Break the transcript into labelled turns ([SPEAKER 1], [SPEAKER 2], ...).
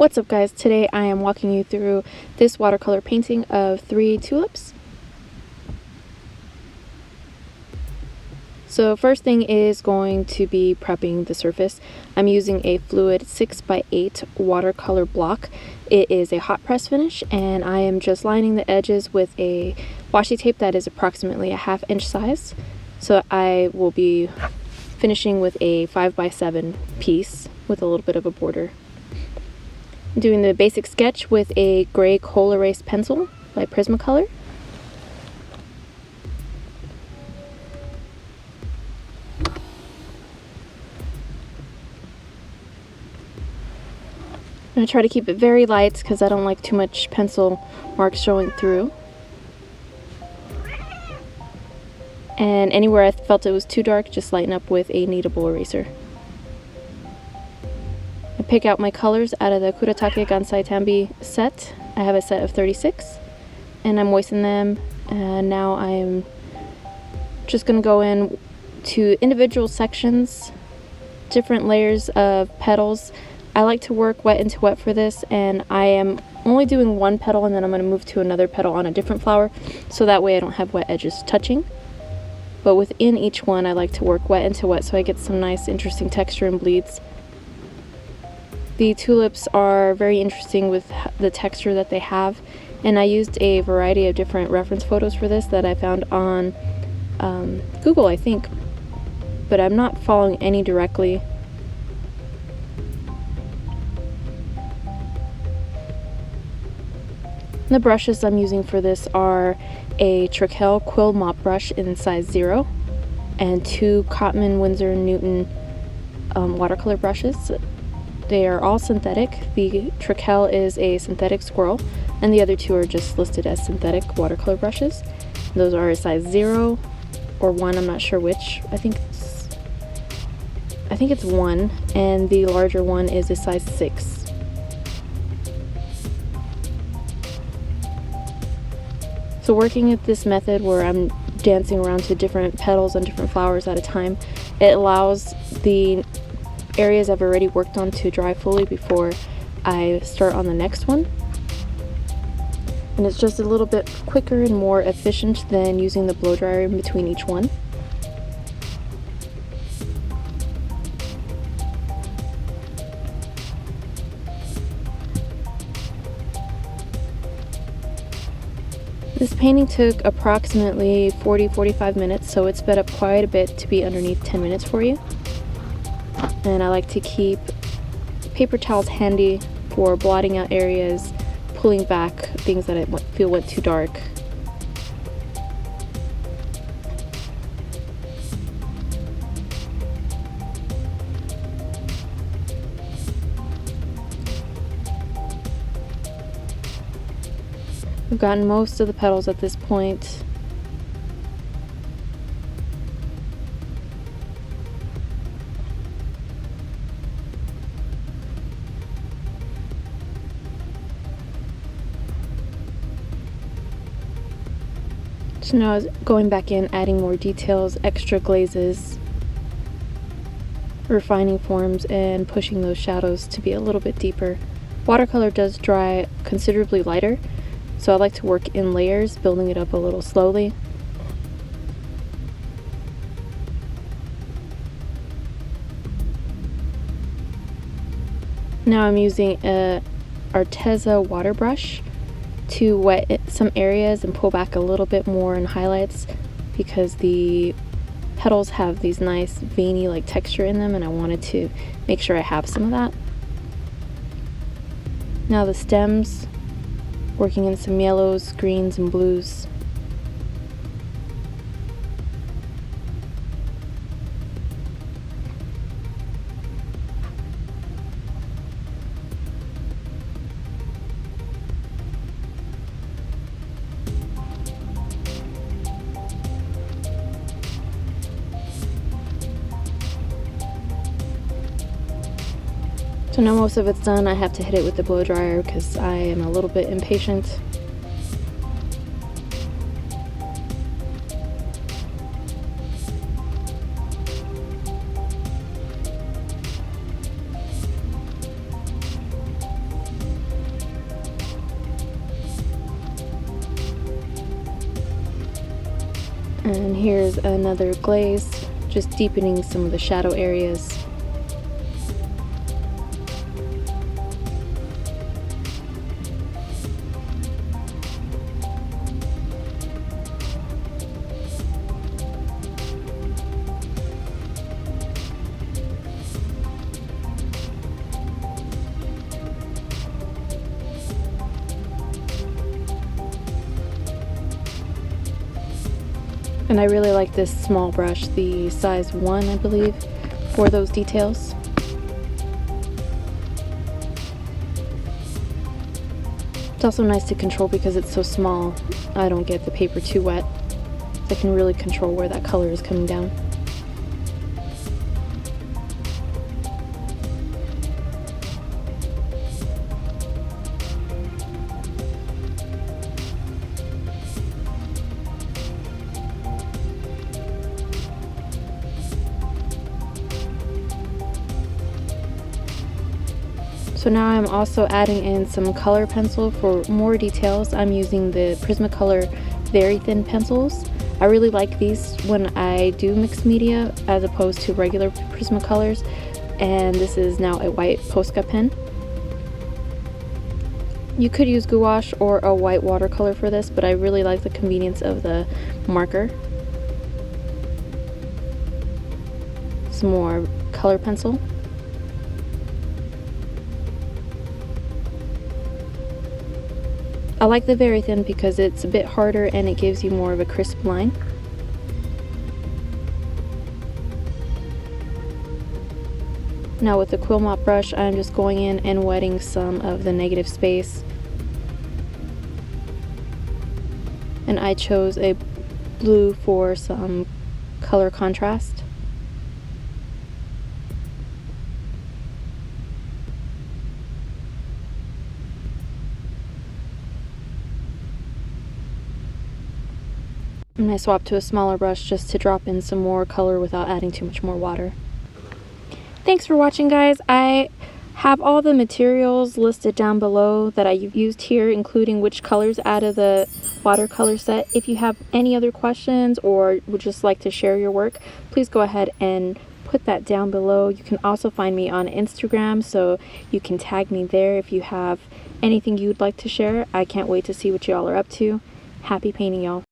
[SPEAKER 1] What's up guys, today I am walking you through this watercolor painting of 3 tulips. So first thing is going to be prepping the surface. I'm using a fluid 6x8 watercolor block. It is a hot press finish and I am just lining the edges with a washi tape that is approximately a 1/2 inch size. So I will be finishing with a 5x7 piece with a little bit of a border. I'm doing the basic sketch with a gray coal erase pencil by Prismacolor. I'm going to try to keep it very light because I don't like too much pencil marks showing through. And anywhere I felt it was too dark, just lighten up with a kneadable eraser. I pick out my colors out of the Kuratake Gansai Tambi set. I have a set of 36 and I moisten them, and now I'm just going to go in to individual sections, different layers of petals. I like to work wet into wet for this, and I am only doing one petal and then I'm going to move to another petal on a different flower, so that way I don't have wet edges touching. But within each one I like to work wet into wet so I get some nice interesting texture and bleeds. The tulips are very interesting with the texture that they have, and I used a variety of different reference photos for this that I found on Google, I think, but I'm not following any directly. The brushes I'm using for this are a Trekell quill mop brush in size 0 and 2 Cotman Winsor Newton watercolor brushes. They are all synthetic. The Trekell is a synthetic squirrel, and the other 2 are just listed as synthetic watercolor brushes. Those are a size 0 or 1, I'm not sure which. I think it's 1, and the larger one is a size 6. So working at this method where I'm dancing around to different petals and different flowers at a time, it allows the areas I've already worked on to dry fully before I start on the next one. And it's just a little bit quicker and more efficient than using the blow dryer in between each one. This painting took approximately 40-45 minutes, so it sped up quite a bit to be underneath 10 minutes for you. And I like to keep paper towels handy for blotting out areas, pulling back things that I feel went too dark. I've gotten most of the petals at this point. So now I was going back in, adding more details, extra glazes, refining forms, and pushing those shadows to be a little bit deeper. Watercolor does dry considerably lighter, so I like to work in layers, building it up a little slowly. Now I'm using a Arteza water brush to wet some areas and pull back a little bit more in highlights, because the petals have these nice veiny like texture in them, and I wanted to make sure I have some of that. Now the stems, working in some yellows, greens, and blues. So now most of it's done, I have to hit it with the blow dryer because I am a little bit impatient. And here's another glaze, just deepening some of the shadow areas. And I really like this small brush, the size 1, I believe, for those details. It's also nice to control because it's so small. I don't get the paper too wet. I can really control where that color is coming down. So now I'm also adding in some color pencil for more details. I'm using the Prismacolor very thin pencils. I really like these when I do mixed media as opposed to regular Prismacolors. And this is now a white Posca pen. You could use gouache or a white watercolor for this, but I really like the convenience of the marker. Some more color pencil. I like the very thin because it's a bit harder and it gives you more of a crisp line. Now with the quill mop brush, I'm just going in and wetting some of the negative space. And I chose a blue for some color contrast. And I swapped to a smaller brush just to drop in some more color without adding too much more water. Thanks for watching, guys. I have all the materials listed down below that I used here, including which colors out of the watercolor set. If you have any other questions or would just like to share your work, please go ahead and put that down below. You can also find me on Instagram, so you can tag me there if you have anything you would like to share. I can't wait to see what y'all are up to. Happy painting, y'all.